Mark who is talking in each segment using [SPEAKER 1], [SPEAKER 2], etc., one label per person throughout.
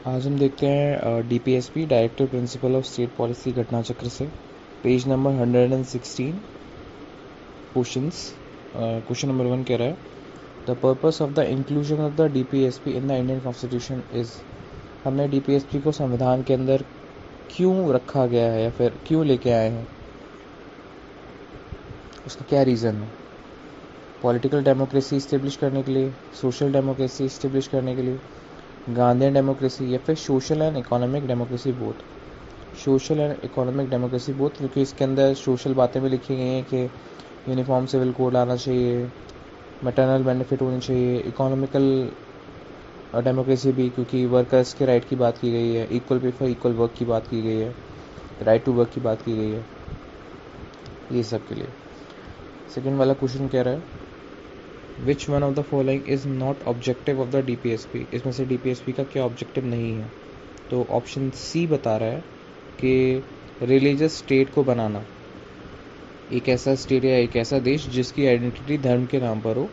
[SPEAKER 1] आज हम देखते हैं DPSP directive principle of state policy घटना चक्र से page number 116 questions. Question number 1 कह रहा है the purpose of the inclusion of the DPSP in the Indian constitution is. हमने डीपीएसपी को संविधान के अंदर क्यों रखा गया है या फिर क्यों लेके आए हैं, उसका क्या रीज़न है। पॉलिटिकल डेमोक्रेसी इस्टेब्लिश करने के लिए, सोशल डेमोक्रेसी इस्टेब्लिश करने के लिए, गांधीयन डेमोक्रेसी, या फिर social and economic democracy both. Social and economic democracy both, क्योंकि इसके अंदर सोशल बातें भी लिखी गई हैं कि यूनिफॉर्म सिविल कोड आना चाहिए, मैटरनल बेनिफिट होनी चाहिए। इकोनॉमिकल डेमोक्रेसी भी, क्योंकि वर्कर्स के राइट की बात की गई है, equal pay for equal work की बात की गई है, राइट टू वर्क की बात की गई है, ये सब के लिए। सेकेंड वाला क्वेश्चन कह रहा है which one of the following is not objective of the DPSP. इसमें से डीपीएसपी का क्या ऑब्जेक्टिव नहीं है। तो ऑप्शन सी बता रहा है कि रिलीजियस स्टेट को बनाना, एक ऐसा स्टेट या एक ऐसा देश जिसकी आइडेंटिटी धर्म के नाम पर हो।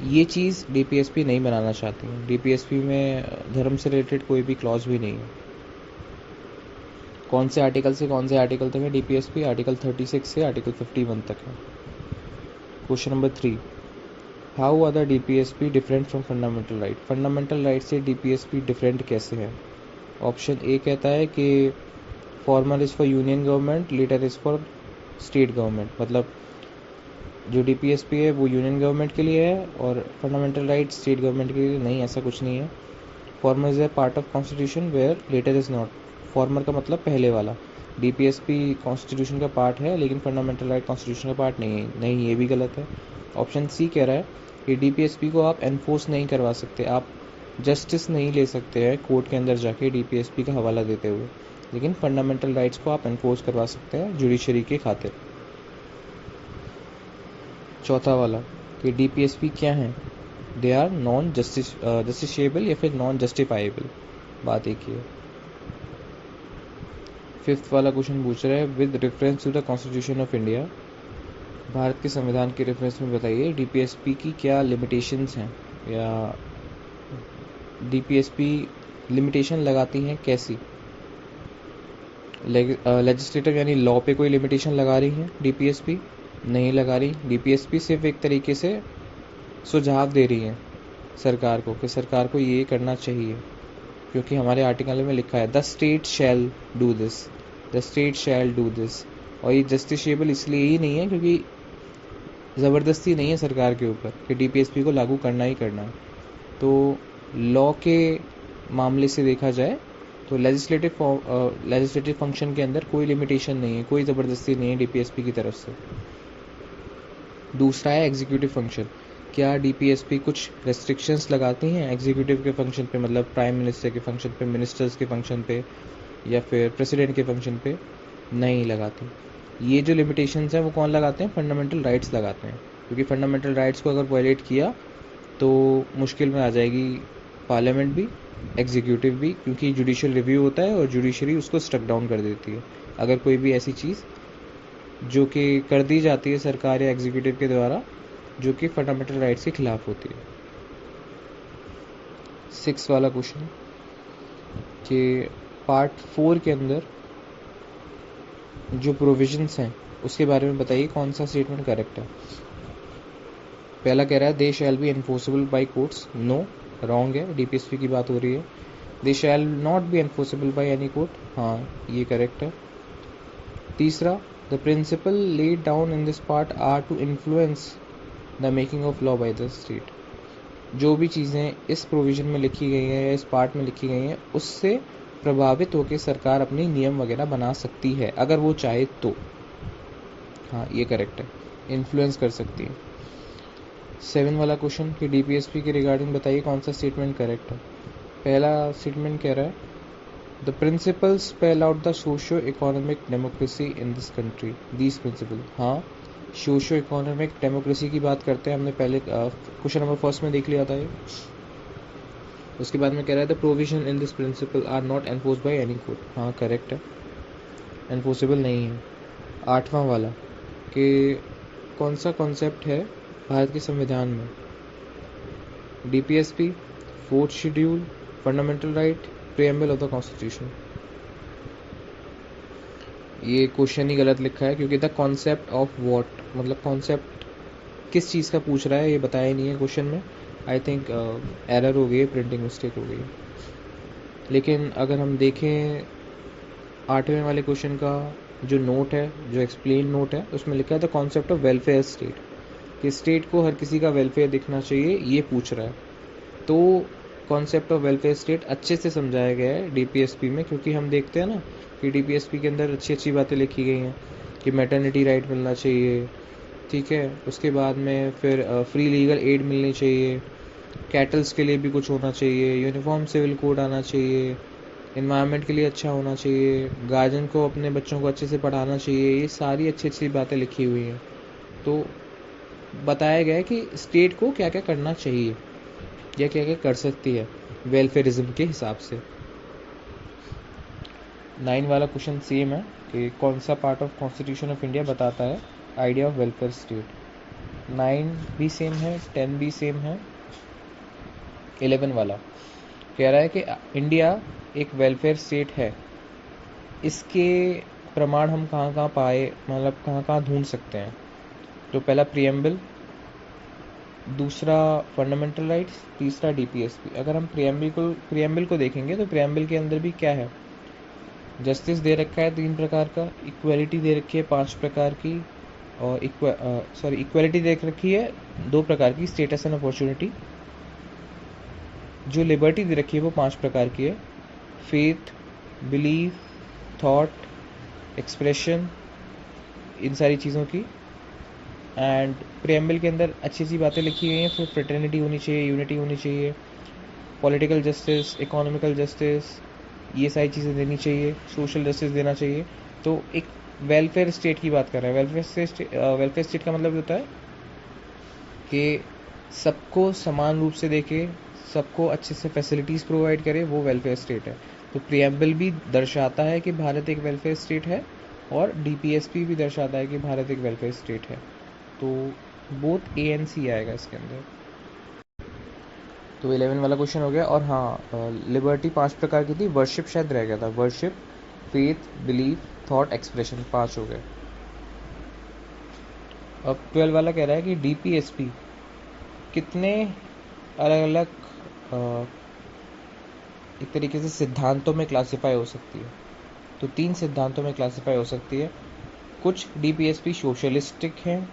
[SPEAKER 1] ये चीज़ डीपीएसपी नहीं बनाना चाहती है। डीपीएसपी में धर्म से रिलेटेड कोई भी क्लॉज भी नहीं है। कौन से आर्टिकल से कौन से आर्टिकल तक है डीपीएसपी? आर्टिकल 36 से आर्टिकल 51 तक है। Question number 3, how are the DPSP different from fundamental right. Fundamental right से डीपीएसपी डिफरेंट कैसे है? ऑप्शन ए कहता है कि former is for union government, latter is for state government. मतलब जो डीपीएसपी है वो यूनियन गवर्नमेंट के लिए है और फंडामेंटल राइट स्टेट गवर्नमेंट के लिए नहीं, ऐसा कुछ नहीं है। Former is a part of constitution where latter is not. Former का मतलब पहले वाला। डीपीएसपी कॉन्स्टिट्यूशन का पार्ट है लेकिन फंडामेंटल राइट कॉन्स्टिट्यूशन का पार्ट नहीं है। नहीं, ये भी गलत है। ऑप्शन सी कह रहा है कि डीपीएसपी को आप एनफोर्स नहीं करवा सकते, आप जस्टिस नहीं ले सकते हैं कोर्ट के अंदर जाके डीपीएसपी का हवाला देते हुए, लेकिन फंडामेंटल राइट्स को आप एनफोर्स करवा सकते हैं जुडिशरी के खातिर। चौथा वाला कि डीपीएसपी क्या है, दे आर नॉन जस्टिसेबल या फिर नॉन जस्टिफाइबल, बात एक ही है। फिफ्थ वाला क्वेश्चन पूछ रहा है with reference to the constitution of India, Bharat के संविधान के रेफरेंस में बताइए डीपीएसपी की क्या लिमिटेशंस हैं, या डीपीएसपी लिमिटेशन लगाती हैं कैसी। लेजिस्लेटिव यानी लॉ पे कोई लिमिटेशन लगा रही है डीपीएसपी? नहीं लगा रही। डीपीएसपी सिर्फ एक तरीके से सुझाव दे रही है सरकार को कि सरकार को ये करना चाहिए, क्योंकि हमारे आर्टिकल में लिखा है the state shall do this, the state shall do this. और ये जस्टिसेबल इसलिए ही नहीं है क्योंकि ज़बरदस्ती नहीं है सरकार के ऊपर कि डीपीएसपी को लागू करना ही करना है। तो लॉ के मामले से देखा जाए तो लेजिस्लेटिव फंक्शन के अंदर कोई लिमिटेशन नहीं है, कोई ज़बरदस्ती नहीं है डीपीएसपी की तरफ से। दूसरा है एग्जीक्यूटिव फंक्शन। क्या डीपीएसपी कुछ रेस्ट्रिक्शंस लगाती हैं एग्जीक्यूटिव के फंक्शन पे, मतलब प्राइम मिनिस्टर के फंक्शन पे, मिनिस्टर्स के फंक्शन पे, या फिर प्रेसिडेंट के फंक्शन पे? नहीं लगाती। ये जो लिमिटेशंस हैं वो कौन लगाते हैं? फंडामेंटल राइट्स लगाते हैं, क्योंकि फंडामेंटल राइट्स को अगर वायलेट किया तो मुश्किल में आ जाएगी पार्लियामेंट भी, एग्जीक्यूटिव भी, क्योंकि जुडिशियल रिव्यू होता है और जुडिशरी उसको स्ट्रक डाउन कर देती है अगर कोई भी ऐसी चीज़ जो कि कर दी जाती है सरकार या एग्जीक्यूटिव के द्वारा जो कि फंडामेंटल राइट्स के खिलाफ होती है। 6 वाला क्वेश्चन कि पार्ट 4 के अंदर जो प्रोविजंस हैं उसके बारे में बताइए कौन सा स्टेटमेंट करेक्ट है। पहला कह रहा है they shall be enforceable by courts, no, wrong है, डीपीएसपी की बात हो रही है। They shall not be enforceable by any court, हाँ ये करेक्ट है। तीसरा, the principle laid down in this part are to influence the making of law by the state. जो भी चीज़ें इस प्रोविज़न में लिखी गई हैं या इस पार्ट में लिखी गई हैं उससे प्रभावित होकर सरकार अपनी नियम वगैरह बना सकती है अगर वो चाहे तो, हाँ ये करेक्ट है, इन्फ्लुएंस कर सकती है। 7 वाला क्वेश्चन कि डीपीएसपी के रिगार्डिंग बताइए कौन सा स्टेटमेंट करेक्ट है। पहला स्टेटमेंट कह रहा है the principle spell out the socio economic democracy in this country, these principle. हाँ, सोशो इकोनॉमिक डेमोक्रेसी की बात करते हैं, हमने पहले क्वेश्चन नंबर फर्स्ट में देख लिया था ये। उसके बाद में कह रहा है the provision in this principle are not enforce by any court, हाँ करेक्ट है, एनफोर्सेबल नहीं है। 8वां वाला कि कौन सा कॉन्सेप्ट है भारत के संविधान में, DPSP, fourth schedule, fundamental right preamble of the constitution. ये क्वेश्चन ही गलत लिखा है क्योंकि द कॉन्सेप्ट ऑफ वॉट, मतलब कॉन्सेप्ट किस चीज़ का पूछ रहा है ये बताया नहीं है क्वेश्चन में। आई थिंक एरर हो गई, प्रिंटिंग मिस्टेक हो गई। लेकिन अगर हम देखें 8वें वाले क्वेश्चन का जो नोट है, जो एक्सप्लेन नोट है, उसमें लिखा है the concept of welfare state, कि स्टेट को हर किसी का वेलफेयर दिखना चाहिए, ये पूछ रहा है। तो कॉन्सेप्ट ऑफ वेलफेयर स्टेट अच्छे से समझाया गया है डीपीएसपी में, क्योंकि हम देखते हैं ना कि डीपीएसपी के अंदर अच्छी अच्छी बातें लिखी गई हैं कि मैटरनिटी राइट मिलना चाहिए, ठीक है, उसके बाद में फिर फ्री लीगल एड मिलनी चाहिए, कैटल्स के लिए भी कुछ होना चाहिए, यूनिफॉर्म सिविल कोड आना चाहिए, इन्वायरमेंट के लिए अच्छा होना चाहिए, गार्जियन को अपने बच्चों को अच्छे से पढ़ाना चाहिए। ये सारी अच्छी अच्छी बातें लिखी हुई हैं। तो बताया गया है कि स्टेट को क्या क्या करना चाहिए या क्या क्या कर सकती है वेलफेयरिज्म के हिसाब से। 9 वाला क्वेश्चन सेम है कि कौन सा part of constitution of India बताता है आइडिया ऑफ वेलफेयर स्टेट। 9 भी सेम है, 10 भी सेम है। 11 वाला कह रहा है कि इंडिया एक वेलफेयर स्टेट है, इसके प्रमाण हम कहाँ कहाँ पाए, मतलब कहाँ कहाँ ढूंढ सकते हैं। तो पहला प्रीएम्बल, दूसरा फंडामेंटल राइट्स, तीसरा डीपीएसपी। अगर हम प्रीएम्बल को देखेंगे तो प्रीएम्बल के अंदर भी क्या है, जस्टिस दे रखा है 3 प्रकार का, इक्वलिटी दे रखी है 5 प्रकार की, और इक्वलिटी दे रखी है 2 प्रकार की, स्टेटस एंड अपॉर्चुनिटी। जो लिबर्टी दे रखी है वो 5 प्रकार की है, फेथ, बिलीफ, थॉट, एक्सप्रेशन, इन सारी चीज़ों की। एंड प्रीएम्बल के अंदर अच्छी अच्छी बातें लिखी गई हैं, फिर फ्रेटर्निटी होनी चाहिए, यूनिटी होनी चाहिए, पॉलिटिकल जस्टिस, इकोनॉमिकल जस्टिस, ये सारी चीज़ें देनी चाहिए, सोशल जस्टिस देना चाहिए। तो एक वेलफेयर स्टेट की बात कर रहे हैं। वेलफेयर स्टेट का मतलब होता है कि सबको समान रूप से देखे, सबको अच्छे से फैसिलिटीज़ प्रोवाइड करे, वो वेलफेयर स्टेट है। तो प्रीएम्बल भी दर्शाता है कि भारत एक वेलफेयर स्टेट है, और डीपीएसपी भी दर्शाता है कि भारत एक वेलफेयर स्टेट है। तो बोथ ए एन सी आएगा इसके अंदर। तो 11 वाला क्वेश्चन हो गया। और हाँ, लिबर्टी 5 प्रकार की थी, वर्शिप शायद रह गया था, worship, faith, belief, thought, expression, 5 हो गए। अब 12 वाला कह रहा है कि डीपीएसपी कितने अलग अलग एक तरीके से सिद्धांतों में क्लासिफाई हो सकती है। तो 3 सिद्धांतों में क्लासिफाई हो सकती है। कुछ डीपीएसपी सोशलिस्टिक हैं,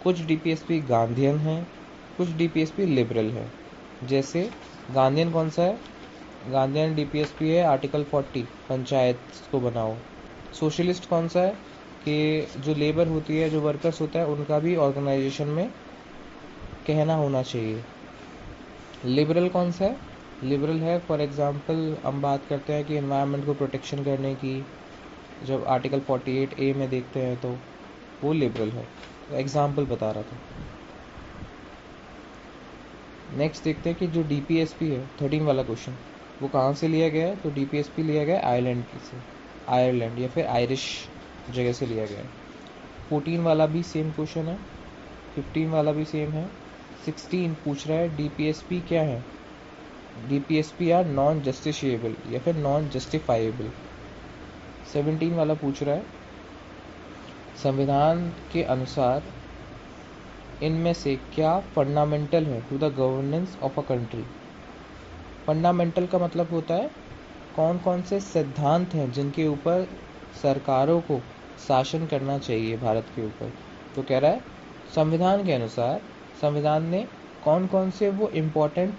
[SPEAKER 1] कुछ डीपीएसपी गांधीयन हैं, कुछ डीपीएसपी लिबरल है। जैसे गांधीयन कौन सा है, गांधीयन डीपीएसपी है आर्टिकल 40, पंचायत को बनाओ। सोशलिस्ट कौन सा है कि जो लेबर होती है, जो वर्कर्स होता है, उनका भी ऑर्गेनाइजेशन में कहना होना चाहिए। लिबरल कौन सा है, लिबरल है फॉर एग्जांपल हम बात करते हैं कि एनवायरनमेंट को प्रोटेक्शन करने की, जब आर्टिकल 48A में देखते हैं तो वो लिबरल है। एग्जाम्पल बता रहा था। नेक्स्ट देखते हैं कि जो डीपीएसपी है 13 वाला क्वेश्चन, वो कहाँ से लिया गया है। तो डीपीएसपी लिया गया है आयरलैंड से, आयरलैंड या फिर आयरिश जगह से लिया गया है। 14 वाला भी सेम क्वेश्चन है, 15 वाला भी सेम है। 16 पूछ रहा है डीपीएसपी क्या है, डीपीएसपी आर नॉन जस्टिशिएबल या फिर नॉन जस्टिफाइबल। 17 वाला पूछ रहा है संविधान के अनुसार इनमें से क्या फंडामेंटल है to the governance of a country. Fundamental का मतलब होता है कौन कौन से सिद्धांत हैं जिनके ऊपर सरकारों को शासन करना चाहिए भारत के ऊपर। तो कह रहा है संविधान के अनुसार संविधान ने कौन कौन से वो इम्पोर्टेंट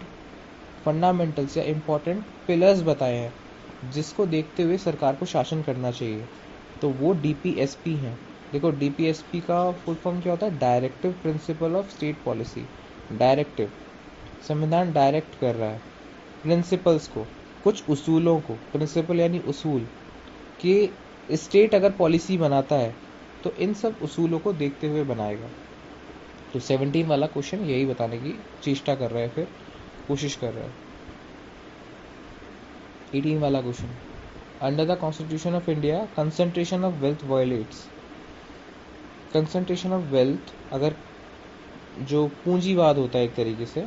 [SPEAKER 1] फंडामेंटल्स या इम्पोर्टेंट पिलर्स बताए हैं जिसको देखते हुए सरकार को शासन करना चाहिए। तो वो डीपीएसपी हैं। देखो डीपीएसपी का फुल फॉर्म क्या होता है, directive principle of state policy. Directive, संविधान डायरेक्ट कर रहा है प्रिंसिपल्स को, कुछ उसूलों को। प्रिंसिपल यानी उसूल, कि स्टेट अगर पॉलिसी बनाता है तो इन सब उसूलों को देखते हुए बनाएगा। तो 17 वाला क्वेश्चन यही बताने की चेष्टा कर रहा है, फिर कोशिश कर रहा है। 18 वाला question, under the constitution of India concentration of wealth violets. Concentration of wealth, अगर जो पूंजीवाद होता है एक तरीके से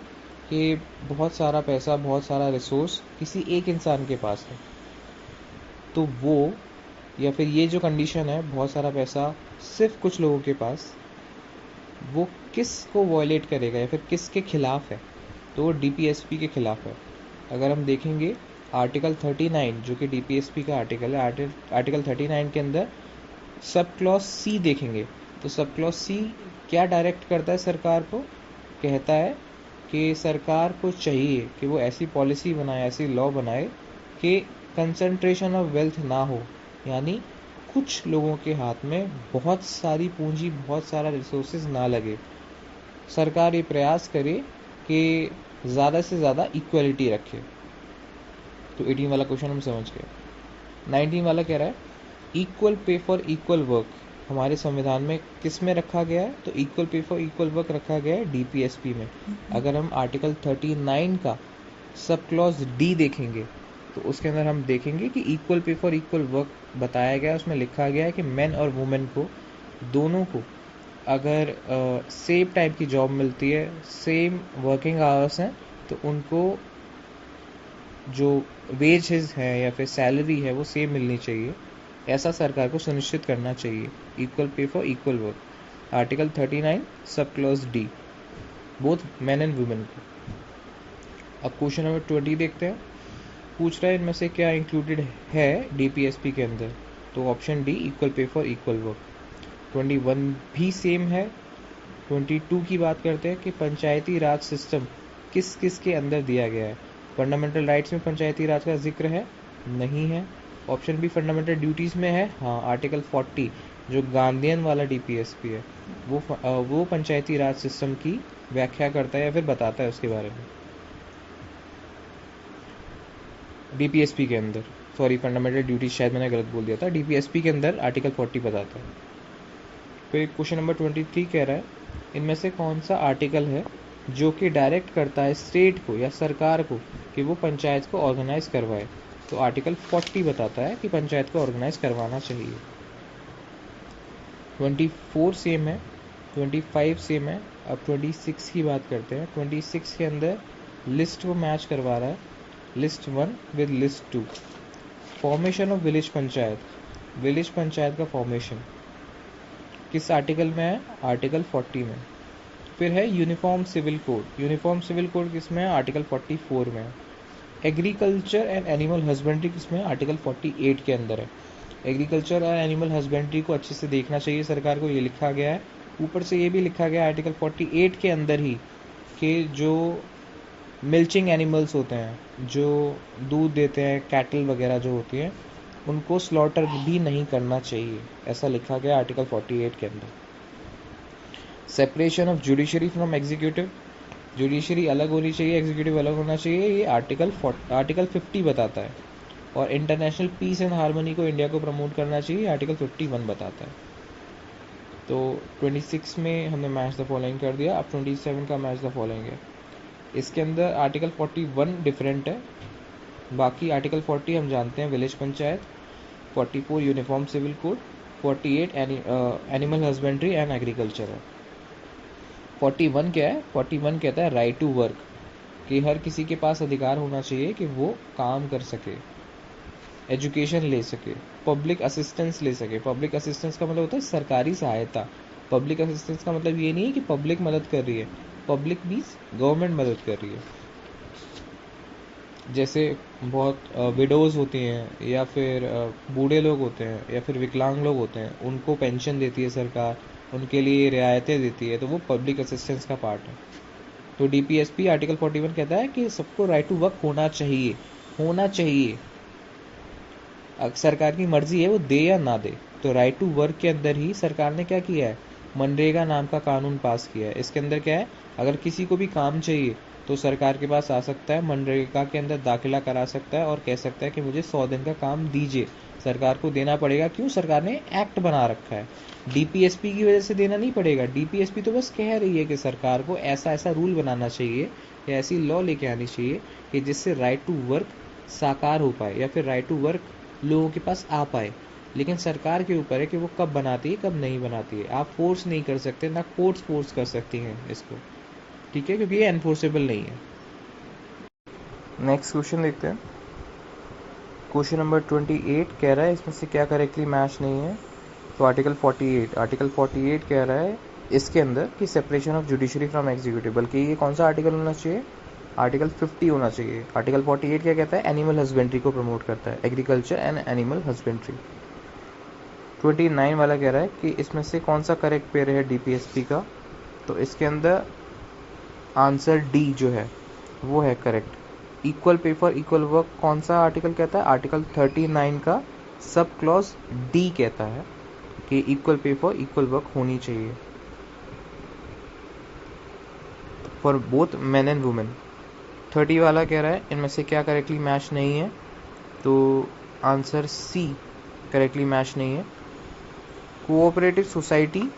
[SPEAKER 1] कि बहुत सारा पैसा, बहुत सारा रिसोर्स किसी एक इंसान के पास है, तो वो या फिर ये जो कंडीशन है बहुत सारा पैसा सिर्फ कुछ लोगों के पास, वो किस को वॉयलेट करेगा या फिर किसके खिलाफ है? तो वो डीपीएसपी के खिलाफ है। अगर हम देखेंगे आर्टिकल 39 जो कि डीपीएसपी का आर्टिकल है, आर्टिकल 39 के अंदर सब क्लॉज सी देखेंगे तो सब क्लॉज सी क्या डायरेक्ट करता है सरकार को? कहता है कि सरकार को चाहिए कि वो ऐसी पॉलिसी बनाए, ऐसी लॉ बनाए कि कंसंट्रेशन ऑफ वेल्थ ना हो, यानी कुछ लोगों के हाथ में बहुत सारी पूंजी, बहुत सारा रिसोर्सेज ना लगे। सरकार ये प्रयास करे कि ज़्यादा से ज़्यादा इक्वलिटी रखे। तो 18 वाला क्वेश्चन हम समझ गए। 19 वाला कह रहा है equal pay for equal work हमारे संविधान में किस में रखा गया है? तो equal pay for equal work रखा गया है डीपीएसपी में। अगर हम आर्टिकल 39 का सब क्लॉज डी देखेंगे तो उसके अंदर हम देखेंगे कि equal pay for equal work बताया गया है। उसमें लिखा गया है कि मेन और वुमेन को, दोनों को, अगर सेम टाइप की जॉब मिलती है, सेम वर्किंग आवर्स हैं, तो उनको जो वेजेस हैं या फिर सैलरी है वो सेम मिलनी चाहिए। ऐसा सरकार को सुनिश्चित करना चाहिए। Equal pay for equal work, article 39 sub clause D, both men and women को। अब क्वेश्चन नंबर 20 देखते हैं। पूछ रहा है इनमें से क्या इंक्लूडेड है डीपीएसपी के अंदर? तो option D equal pay for equal work. 21 भी सेम है। 22 की बात करते हैं कि पंचायती राज सिस्टम किस किस के अंदर दिया गया है? फंडामेंटल राइट्स में पंचायती राज का जिक्र है? नहीं है। ऑप्शन बी फंडामेंटल ड्यूटीज़ में है? हाँ, आर्टिकल 40 जो गांधीयन वाला डीपीएसपी है वो पंचायती राज सिस्टम की व्याख्या करता है या फिर बताता है उसके बारे में। डीपीएसपी के अंदर, सॉरी फंडामेंटल ड्यूटीज शायद मैंने गलत बोल दिया था, डीपीएसपी के अंदर आर्टिकल 40 बताता है। फिर क्वेश्चन नंबर 23 कह रहा है इनमें से कौन सा आर्टिकल है जो कि डायरेक्ट करता है स्टेट को या सरकार को कि वो पंचायत को ऑर्गेनाइज करवाए? तो आर्टिकल 40 बताता है कि पंचायत को ऑर्गेनाइज करवाना चाहिए। 24 सेम है, 25 सेम है। अब 26 की बात करते हैं। 26 के अंदर लिस्ट को मैच करवा रहा है, list 1 with list 2। Formation of village panchayat का फॉर्मेशन किस आर्टिकल में है? आर्टिकल 40 में। फिर है यूनिफॉर्म सिविल कोड किस में है? आर्टिकल 44 में है। एग्रीकल्चर एंड एनिमल हस्बेंड्री किसमें है? आर्टिकल 48 के अंदर है। एग्रीकल्चर और एनिमल हस्बेंड्री को अच्छे से देखना चाहिए सरकार को, ये लिखा गया है। ऊपर से ये भी लिखा गया है आर्टिकल 48 के अंदर ही कि जो मिल्चिंग एनिमल्स होते हैं, जो दूध देते हैं, कैटल वगैरह जो होती हैं, उनको स्लॉटर भी नहीं करना चाहिए, ऐसा लिखा गया आर्टिकल 48 के अंदर। Separation of judiciary from executive, judiciary अलग होनी चाहिए, एग्जीक्यूटिव अलग होना चाहिए, ये आर्टिकल 50 बताता है। और इंटरनेशनल पीस एंड हार्मनी को इंडिया को प्रमोट करना चाहिए, आर्टिकल 51 बताता है। तो 26 में हमने मैच द फॉलोइंग कर दिया। अब 27 का मैच द फॉलोइंग है। इसके अंदर आर्टिकल 41 डिफरेंट है, बाकी आर्टिकल 40 हम जानते हैं village panchayat, 44 uniform civil code, 48 animal husbandry and agriculture है। 41 क्या है? 41 कहता है राइट टू वर्क, कि हर किसी के पास अधिकार होना चाहिए कि वो काम कर सके, एजुकेशन ले सके, पब्लिक असिस्टेंस ले सके। पब्लिक असिस्टेंस का मतलब होता है सरकारी सहायता। पब्लिक असिस्टेंस का मतलब ये नहीं है कि पब्लिक मदद कर रही है, पब्लिक मीन्स गवर्नमेंट मदद कर रही है। जैसे बहुत विडोज़ होती हैं या फिर बूढ़े लोग होते हैं या फिर विकलांग लोग होते हैं, उनको पेंशन देती है सरकार, उनके लिए रियायतें देती है, तो वो पब्लिक असिस्टेंस का पार्ट है। तो डीपीएसपी आर्टिकल 41 कहता है कि सबको राइट टू वर्क होना चाहिए, होना चाहिए। सरकार की मर्जी है वो दे या ना दे। तो राइट टू वर्क के अंदर ही सरकार ने क्या किया है? मनरेगा नाम का कानून पास किया है। इसके अंदर क्या है? अगर किसी को भी काम चाहिए तो सरकार के पास आ सकता है, मनरेगा के अंदर दाखिला करा सकता है और कह सकता है कि मुझे 100 दिन का काम दीजिए। सरकार को देना पड़ेगा, क्यों? सरकार ने एक्ट बना रखा है। डीपीएसपी की वजह से देना नहीं पड़ेगा। डीपीएसपी तो बस कह रही है कि सरकार को ऐसा ऐसा रूल बनाना चाहिए या ऐसी लॉ लेके आनी चाहिए कि जिससे राइट टू वर्क साकार हो पाए या फिर राइट टू वर्क लोगों के पास आ पाए। लेकिन सरकार के ऊपर है कि वो कब बनाती है, कब नहीं बनाती है। आप फोर्स नहीं कर सकते, ना कोर्ट्स फोर्स कर सकती हैं इसको, ठीक है, क्योंकि ये एनफोर्सेबल नहीं है। नेक्स्ट क्वेश्चन देखते हैं। क्वेश्चन नंबर 28 कह रहा है इसमें से क्या करेक्टली मैच नहीं है। तो आर्टिकल 48 कह रहा है इसके अंदर कि separation of judiciary from executive, बल्कि ये कौन सा आर्टिकल होना चाहिए, आर्टिकल 50 होना चाहिए। आर्टिकल 48 क्या कहता है, एनिमल हस्बेंड्री को प्रमोट करता है, एग्रीकल्चर एंड एनिमल हस्बेंड्री। 29 वाला कह रहा है कि इसमें से कौन सा करेक्ट पेयर है डीपीएसपी का। तो इसके अंदर आंसर डी जो है वो है correct. Equal pay for equal work कौन सा आर्टिकल कहता है, आर्टिकल 39 का सब क्लॉज डी कहता है कि equal pay for equal work होनी चाहिए for both men and women. 30 वाला कह रहा है इनमें से क्या करेक्टली मैच नहीं है। तो आंसर सी करेक्टली मैच नहीं है। Cooperative society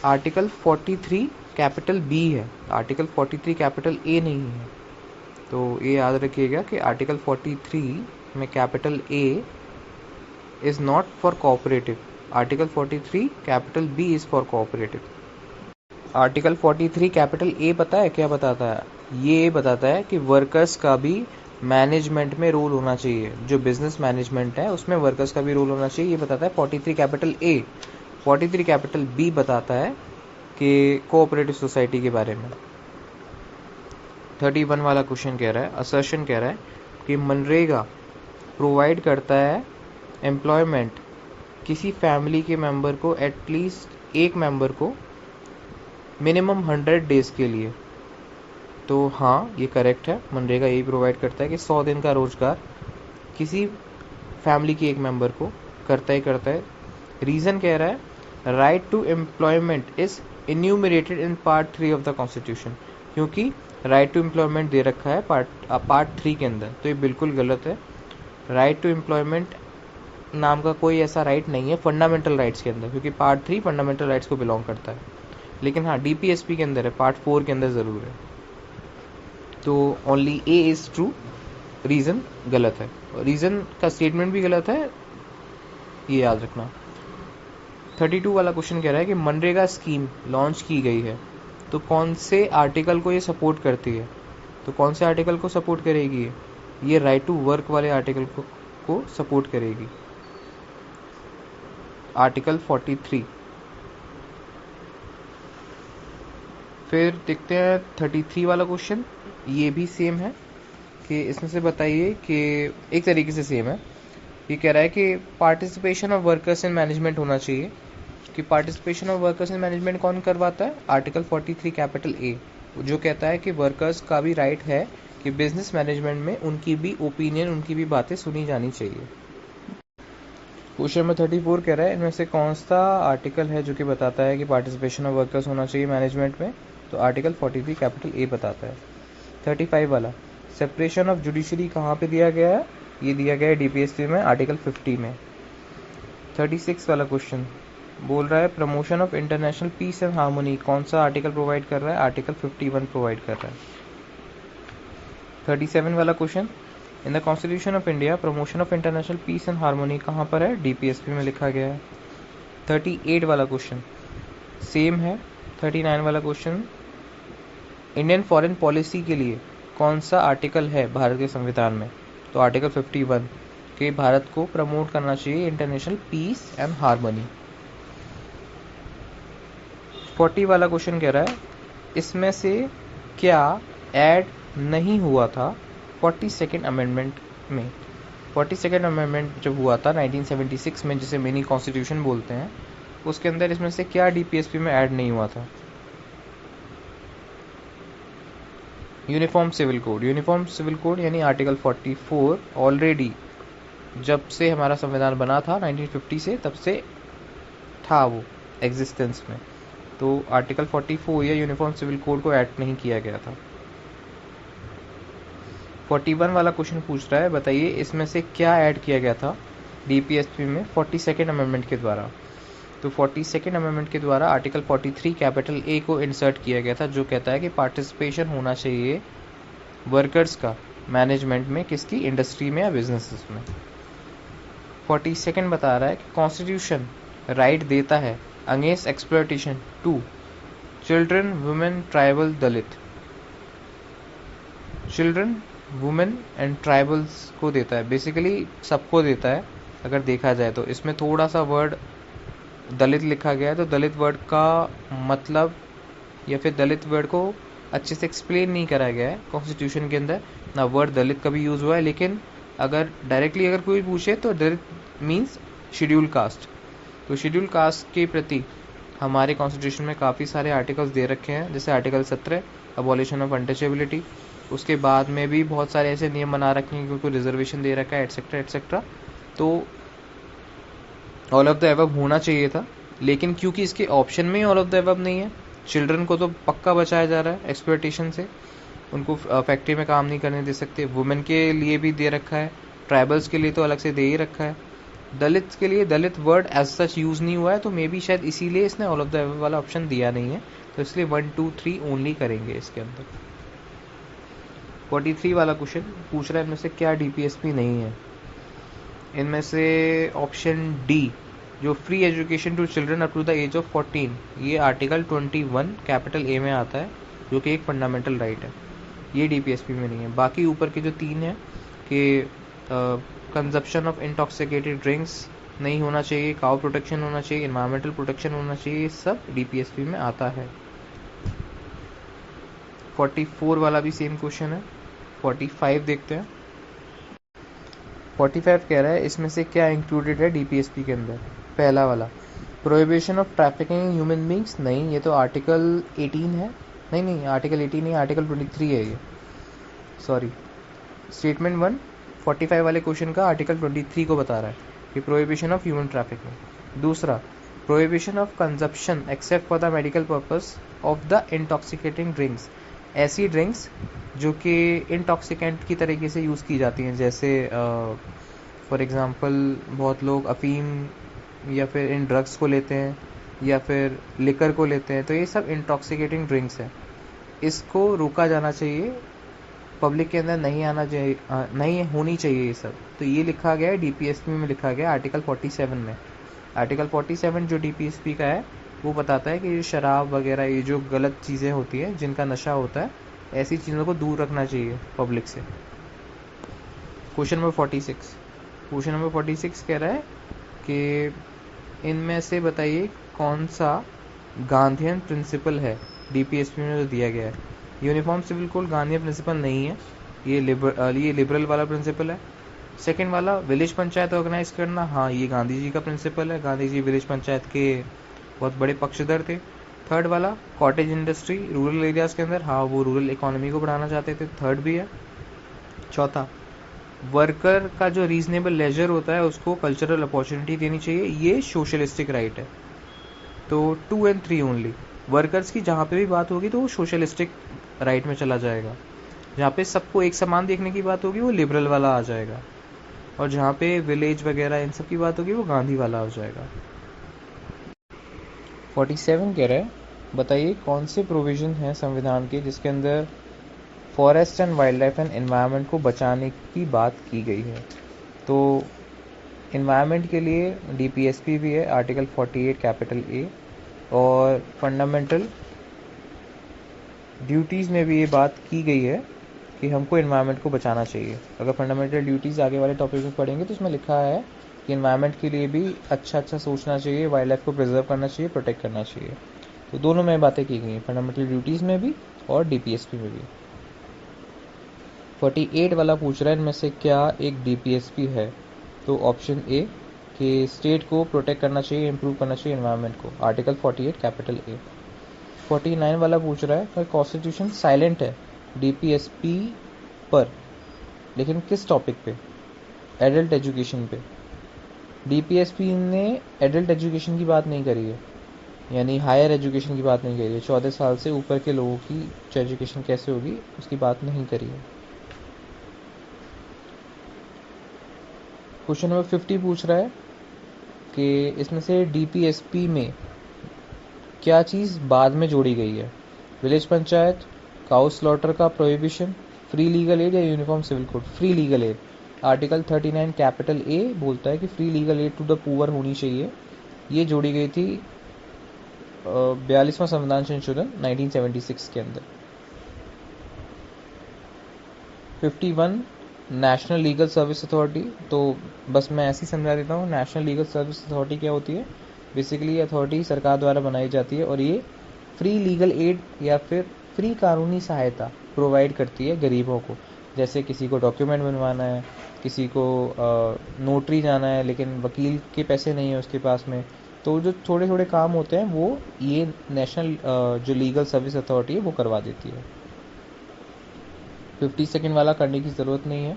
[SPEAKER 1] article 43 capital B है, आर्टिकल 43 कैपिटल ए नहीं है। तो ये याद रखिएगा कि आर्टिकल 43 में capital A is not for cooperative, article 43 capital B is for cooperative. Article 43 capital A पता है क्या बताता है, ये बताता है कि वर्कर्स का भी मैनेजमेंट में रोल होना चाहिए, जो बिजनेस मैनेजमेंट है उसमें वर्कर्स का भी रोल होना चाहिए, ये बताता है 43 कैपिटल ए। 43 कैपिटल बी बताता है कि कोऑपरेटिव सोसाइटी के बारे में। 31 वाला क्वेश्चन कह रहा है, असर्शन कह रहा है कि मनरेगा प्रोवाइड करता है एम्प्लॉयमेंट किसी फैमिली के मेंबर को, एटलीस्ट एक मेंबर को मिनिमम 100 डेज के लिए। तो हाँ ये करेक्ट है, मनरेगा यही प्रोवाइड करता है कि 100 दिन का रोजगार किसी फैमिली के एक मेंबर को करता ही करता है। रीज़न कह रहा है right to employment is enumerated in part 3 of the constitution, क्योंकि राइट टू एम्प्लॉयमेंट दे रखा है पार्ट 3 के अंदर, तो ये बिल्कुल गलत है। राइट टू एम्प्लॉयमेंट नाम का कोई ऐसा राइट नहीं है फंडामेंटल राइट्स के अंदर, क्योंकि पार्ट 3 फंडामेंटल राइट्स को बिलोंग करता है। लेकिन हाँ डीपीएसपी के अंदर है, पार्ट 4 के अंदर ज़रूर है। तो only A is true, reason गलत है, रीज़न का स्टेटमेंट भी गलत है, ये याद रखना। 32 वाला क्वेश्चन कह रहा है कि मनरेगा स्कीम लॉन्च की गई है, तो कौन से आर्टिकल को ये सपोर्ट करती है। तो कौन से आर्टिकल को सपोर्ट करेगी ये राइट टू वर्क वाले आर्टिकल को सपोर्ट करेगी, आर्टिकल 43। फिर देखते हैं 33 वाला क्वेश्चन, ये भी सेम है कि इसमें से बताइए कि एक तरीके से सेम है। ये कह रहा है कि participation of workers in management होना चाहिए, कि participation of workers in management कौन करवाता है, आर्टिकल 43 कैपिटल ए, जो कहता है कि वर्कर्स का भी राइट है कि बिजनेस मैनेजमेंट में उनकी भी ओपिनियन, उनकी भी बातें सुनी जानी चाहिए। क्वेश्चन नंबर 34 कह रहा है इनमें से कौन सा आर्टिकल है जो कि बताता है कि पार्टिसिपेशन ऑफ वर्कर्स होना चाहिए मैनेजमेंट में। तो आर्टिकल 43 कैपिटल ए बताता है। 35 वाला सेपरेशन ऑफ जुडिशरी कहाँ पे दिया गया है, ये दिया गया है डीपीएसपी में, आर्टिकल 50 में। 36 वाला क्वेश्चन बोल रहा है promotion of international peace and harmony कौन सा आर्टिकल प्रोवाइड कर रहा है, आर्टिकल 51 प्रोवाइड कर रहा है। 37 वाला question in the constitution of India promotion of international peace and harmony कहाँ पर है, डीपीएसपी में लिखा गया है। 38 वाला क्वेश्चन सेम है। 39 वाला क्वेश्चन इंडियन फॉरेन पॉलिसी के लिए कौन सा आर्टिकल है भारत के संविधान में, तो आर्टिकल 51 कि भारत को प्रमोट करना चाहिए इंटरनेशनल पीस एंड हार्मनी। 40 वाला क्वेश्चन कह रहा है इसमें से क्या ऐड नहीं हुआ था 42nd अमेंडमेंट में। 42nd अमेंडमेंट जब हुआ था 1976 में, जिसे मिनी कॉन्स्टिट्यूशन बोलते हैं, उसके अंदर इसमें से क्या डीपीएसपी में ऐड नहीं हुआ था, uniform civil code. Uniform civil code यानी आर्टिकल 44 ऑलरेडी जब से हमारा संविधान बना था 1950 से, तब से था वो एग्जिस्टेंस में, तो आर्टिकल 44 या यूनिफॉर्म सिविल कोड को ऐड नहीं किया गया था। 41 वाला क्वेश्चन पूछ रहा है बताइए इसमें से क्या ऐड किया गया था डीपीएसपी में 42nd अमेंडमेंट के द्वारा। तो 42nd अमेंडमेंट के द्वारा आर्टिकल 43 कैपिटल ए को इंसर्ट किया गया था, जो कहता है कि पार्टिसिपेशन होना चाहिए वर्कर्स का मैनेजमेंट में, किसकी, इंडस्ट्री में या बिजनेसेस में। 42nd बता रहा है कि कॉन्स्टिट्यूशन राइट देता है against exploitation to children, women, tribal, Dalit. Children women and tribals को देता है, बेसिकली सबको देता है अगर देखा जाए तो। इसमें थोड़ा सा वर्ड दलित लिखा गया है, तो दलित वर्ड का मतलब या फिर दलित वर्ड को अच्छे से एक्सप्लेन नहीं करा गया है कॉन्स्टिट्यूशन के अंदर, ना वर्ड दलित कभी यूज़ हुआ है। लेकिन अगर डायरेक्टली अगर कोई पूछे तो दलित मीन्स शेड्यूल कास्ट। तो शेड्यूल कास्ट के प्रति हमारे कॉन्स्टिट्यूशन में काफ़ी सारे आर्टिकल्स दे रखे हैं, जैसे आर्टिकल 17 अबॉलिशन ऑफ अनटचेबिलिटी। उसके बाद में भी बहुत सारे ऐसे नियम बना रखे हैं क्योंकि रिजर्वेशन दे रखा है, एटसेट्रा एटसेट्रा। तो ऑल ऑफ द एबव होना चाहिए था, लेकिन क्योंकि इसके ऑप्शन में ही ऑल ऑफ द एबव नहीं है, चिल्ड्रन को तो पक्का बचाया जा रहा है एक्सप्लॉयटेशन से, उनको फैक्ट्री में काम नहीं करने दे सकते। वुमेन के लिए भी दे रखा है, ट्राइबल्स के लिए तो अलग से दे ही रखा है। दलित के लिए दलित वर्ड एज सच यूज़ नहीं हुआ है, तो मे बी शायद इसीलिए इसने ऑल ऑफ द एबव वाला ऑप्शन दिया नहीं है। तो इसलिए 1 2 3 ओनली करेंगे इसके अंदर। 43 वाला क्वेश्चन पूछ रहा है इनमें से क्या डीपीएसपी नहीं है। इनमें से ऑप्शन डी, जो free education to children up to the age of 14, ये आर्टिकल 21 कैपिटल ए में आता है, जो कि एक फंडामेंटल राइट है। ये डीपीएसपी में नहीं है। बाकी ऊपर के जो 3 हैं कि कंजप्शन ऑफ इंटॉक्सिकेटेड ड्रिंक्स नहीं होना चाहिए, काउ प्रोटेक्शन होना चाहिए, इन्वायरमेंटल प्रोटेक्शन होना चाहिए, ये सब डीपीएसपी में आता है। 44 वाला भी सेम क्वेश्चन है। 45 देखते हैं। 45 कह रहा है इसमें से क्या इंक्लूडेड है डीपीएसपी के अंदर। पहला वाला prohibition of trafficking in human beings, नहीं, ये तो आर्टिकल 18 है। नहीं, आर्टिकल 18 नहीं, आर्टिकल 23 है ये, सॉरी। स्टेटमेंट 1 45 वाले क्वेश्चन का आर्टिकल 23 को बता रहा है कि प्रोहिबिशन ऑफ ह्यूमन ट्रैफिकिंग। दूसरा, prohibition of consumption except for the medical purpose of the intoxicating drinks, ऐसी ड्रिंक्स जो कि इंटॉक्सिकेंट की तरीके से यूज़ की जाती हैं, जैसे फॉर एग्ज़ाम्पल बहुत लोग अफीम या फिर इन ड्रग्स को लेते हैं या फिर लिकर को लेते हैं, तो ये सब इंटॉक्सिकेटिंग ड्रिंक्स हैं। इसको रोका जाना चाहिए, पब्लिक के अंदर नहीं आना चाहिए, नहीं होनी चाहिए ये सब। तो ये लिखा गया है डीपीएसपी में, लिखा गया आर्टिकल 47 में। आर्टिकल 47 जो डीपीएसपी का है वो बताता है कि शराब वगैरह ये जो गलत चीज़ें होती हैं, जिनका नशा होता है, ऐसी चीज़ों को दूर रखना चाहिए पब्लिक से। क्वेश्चन नंबर 46, क्वेश्चन नंबर 46 कह रहा है कि इनमें से बताइए कौन सा गांधीयन प्रिंसिपल है डीपीएसपी में जो दिया गया है। Uniform civil code Gandhian principle नहीं है, ये लिबरल वाला प्रिंसिपल है। सेकंड वाला विलेज पंचायत ऑर्गेनाइज करना, हाँ, ये गांधी जी का प्रिंसिपल है, गांधी जी विलेज पंचायत के बहुत बड़े पक्षधर थे। थर्ड वाला कॉटेज इंडस्ट्री रूरल एरियाज़ के अंदर, हाँ, वो रूरल इकोनॉमी को बढ़ाना चाहते थे, थर्ड भी है। चौथा, वर्कर का जो रीजनेबल लेजर होता है उसको कल्चरल अपॉर्चुनिटी देनी चाहिए, ये सोशलिस्टिक राइट है। तो 2 और 3 ओनली। वर्कर्स की जहाँ पे भी बात होगी तो वो सोशलिस्टिक राइट में चला जाएगा, जहाँ पे सबको एक समान देखने की बात होगी वो लिबरल वाला आ जाएगा, और जहाँ पे विलेज वगैरह इन सब की बात होगी वो गांधी वाला हो जाएगा। 47 कह रहा है बताइए कौन से प्रोविज़न हैं संविधान के जिसके अंदर forest and wild life and environment को बचाने की बात की गई है। तो एनवायरनमेंट के लिए डीपीएसपी भी है, आर्टिकल 48 कैपिटल ए, और फंडामेंटल ड्यूटीज़ में भी ये बात की गई है कि हमको एनवायरनमेंट को बचाना चाहिए। अगर फंडामेंटल ड्यूटीज़ आगे वाले टॉपिक में पढ़ेंगे तो उसमें लिखा है कि एनवायरनमेंट के लिए भी अच्छा सोचना चाहिए, वाइल्ड लाइफ को प्रिजर्व करना चाहिए, प्रोटेक्ट करना चाहिए। तो दोनों में बातें की गई हैं, फंडामेंटल ड्यूटीज़ में भी और डीपीएसपी में भी। 48 वाला पूछ रहा है इनमें से क्या एक डीपीएसपी है। तो ऑप्शन ए कि स्टेट को प्रोटेक्ट करना चाहिए, इम्प्रूव करना चाहिए एनवायरनमेंट को, आर्टिकल 48 कैपिटल ए। 49 वाला पूछ रहा है कॉन्स्टिट्यूशन साइलेंट है डीपीएसपी पर, लेकिन किस टॉपिक पे, एडल्ट एजुकेशन पे। डीपीएसपी ने एडल्ट एजुकेशन की बात नहीं करी है, यानी हायर एजुकेशन की बात नहीं करी है, 14 साल से ऊपर के लोगों की एजुकेशन कैसे होगी उसकी बात नहीं करी है। क्वेश्चन नंबर 50 पूछ रहा है कि इसमें से डीपीएसपी में क्या चीज़ बाद में जोड़ी गई है। विलेज पंचायत, काउ स्लॉटर का प्रोहिबिशन, फ्री लीगल एड या uniform civil code. Free legal aid, article 39 capital A बोलता है कि free legal aid to the poor होनी चाहिए। ये जोड़ी गई थी 42वां संविधान संशोधन 1976 के अंदर। 51 नेशनल लीगल सर्विस अथॉरिटी, तो बस मैं ऐसे ही समझा देता हूँ। नेशनल लीगल सर्विस अथॉरिटी क्या होती है? बेसिकली अथॉरिटी सरकार द्वारा बनाई जाती है और ये फ्री लीगल एड या फिर फ्री कानूनी सहायता प्रोवाइड करती है गरीबों को। जैसे किसी को डॉक्यूमेंट बनवाना है, किसी को नोटरी जाना है लेकिन वकील के पैसे नहीं है उसके पास में, तो जो थोड़े थोड़े काम होते हैं वो ये नेशनल जो लीगल सर्विस अथॉरिटी है वो करवा देती है। 50 सेकेंड वाला करने की ज़रूरत नहीं है।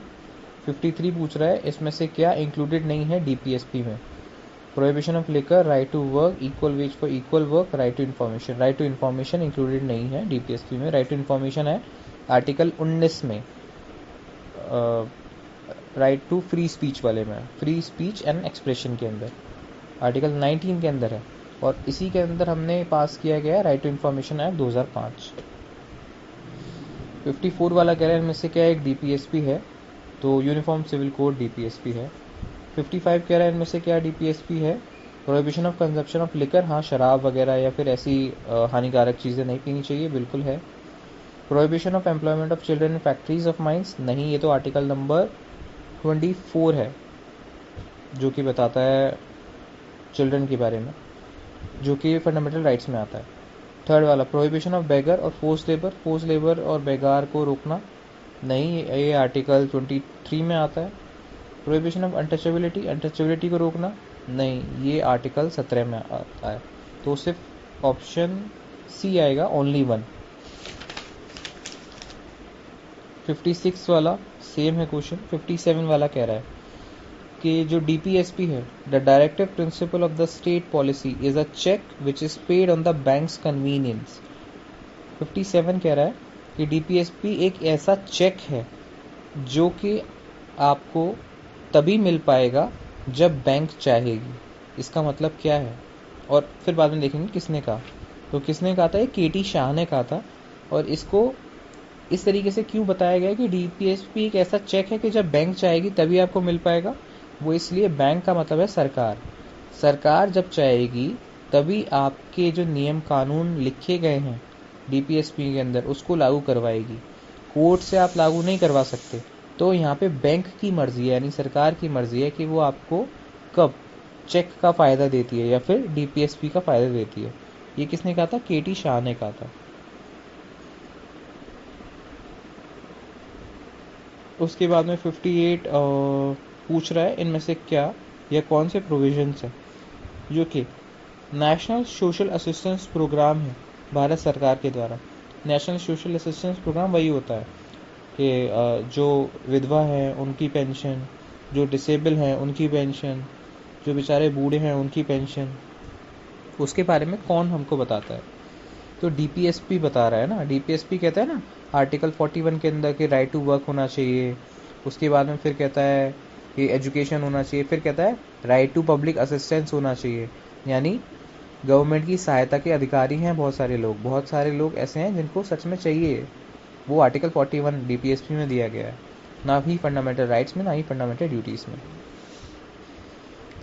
[SPEAKER 1] 53 पूछ रहा है इसमें से क्या इंक्लूडेड नहीं है डीपीएसपी में? Prohibition of liquor, right to work, equal wage for equal work, right to information. Right to information included नहीं है डीपीएसपी में। राइट टू इन्फॉर्मेशन है आर्टिकल 19 में, राइट टू फ्री स्पीच वाले में, फ्री स्पीच एंड एक्सप्रेशन के अंदर article 19 के अंदर है, और इसी के अंदर हमने पास किया गया राइट टू इन्फॉर्मेशन एक्ट 2005। 54 वाला कह रहा है इनमें से क्या एक डीपीएसपी है? तो यूनिफॉर्म सिविल कोड डीपीएसपी है। 55 कह रहा है इनमें से क्या डीपीएसपी है? Prohibition of consumption of liquor, हाँ शराब वगैरह या फिर ऐसी हानिकारक चीज़ें नहीं पीनी चाहिए, बिल्कुल है। Prohibition of employment of children in factories of mines, नहीं, ये तो आर्टिकल नंबर 24 है जो कि बताता है चिल्ड्रन के बारे में, जो कि फंडामेंटल राइट्स में आता है। थर्ड वाला प्रोहिबिशन ऑफ बेगर और फोर्स लेबर और बेगार को रोकना, नहीं, ये आर्टिकल 23 में आता है। प्रोहिबिशन ऑफ अनटचेबिलिटी को रोकना, नहीं, ये आर्टिकल 17 में आता है। तो सिर्फ ऑप्शन सी आएगा, ओनली वन। 56 वाला सेम है क्वेश्चन। 57 वाला कह रहा है कि जो डीपीएसपी है, the directive principle of the state policy is a check which is paid on the banks convenience. 57 कह रहा है कि डीपीएसपी एक ऐसा चेक है जो कि आपको तभी मिल पाएगा जब बैंक चाहेगी। इसका मतलब क्या है? और फिर बाद में देखेंगे किसने कहा। तो किसने कहा था? ये केटी शाह ने कहा था। और इसको इस तरीके से क्यों बताया गया कि डीपीएसपी एक ऐसा चेक है कि जब बैंक चाहेगी तभी आपको मिल पाएगा? वो इसलिए, बैंक का मतलब है सरकार। सरकार जब चाहेगी तभी आपके जो नियम कानून लिखे गए हैं डीपीएसपी के अंदर उसको लागू करवाएगी। कोर्ट से आप लागू नहीं करवा सकते। तो यहाँ पे बैंक की मर्जी है, यानी सरकार की मर्जी है कि वो आपको कब चेक का फ़ायदा देती है या फिर डीपीएसपी का फ़ायदा देती है। ये किसने कहा था? केटी शाह ने कहा था। उसके बाद में 58 पूछ रहा है इनमें से क्या या कौन से प्रोविजंस है जो कि नेशनल सोशल असिस्टेंस प्रोग्राम है भारत सरकार के द्वारा। नेशनल सोशल असिस्टेंस प्रोग्राम वही होता है कि जो विधवा हैं उनकी पेंशन, जो डिसेबल हैं उनकी पेंशन, जो बेचारे बूढ़े हैं उनकी पेंशन, उसके बारे में कौन हमको बताता है? तो डीपीएसपी बता रहा है ना। डीपीएसपी कहता है ना आर्टिकल 41 के अंदर कि राइट टू वर्क होना चाहिए। उसके बाद में फिर कहता है कि एजुकेशन होना चाहिए। फिर कहता है राइट टू पब्लिक असिस्टेंस होना चाहिए, यानी गवर्नमेंट की सहायता के अधिकारी हैं बहुत सारे लोग ऐसे हैं जिनको सच में चाहिए। वो आर्टिकल 41 डीपीएसपी में दिया गया है, ना ही फंडामेंटल राइट्स में, ना ही फंडामेंटल ड्यूटीज़ में।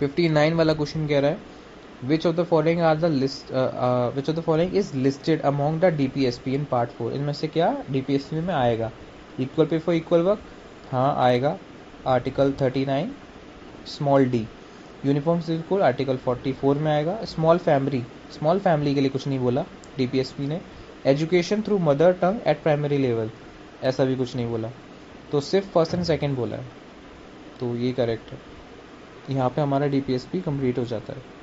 [SPEAKER 1] 59 वाला क्वेश्चन कह रहा है which of the following is listed among the DPSP in part 4? इनमें से क्या DPSP में आएगा? Equal pay for equal work, हाँ आएगा, article 39 small D. Uniform civil code article 44 में आएगा। स्मॉल फैमिली के लिए कुछ नहीं बोला DPSP ने। Education through mother tongue eight primary level, ऐसा भी कुछ नहीं बोला। तो सिर्फ फर्स्ट एंड सेकेंड बोला है, तो ये करेक्ट है। यहाँ पे हमारा DPSP कंप्लीट हो जाता है।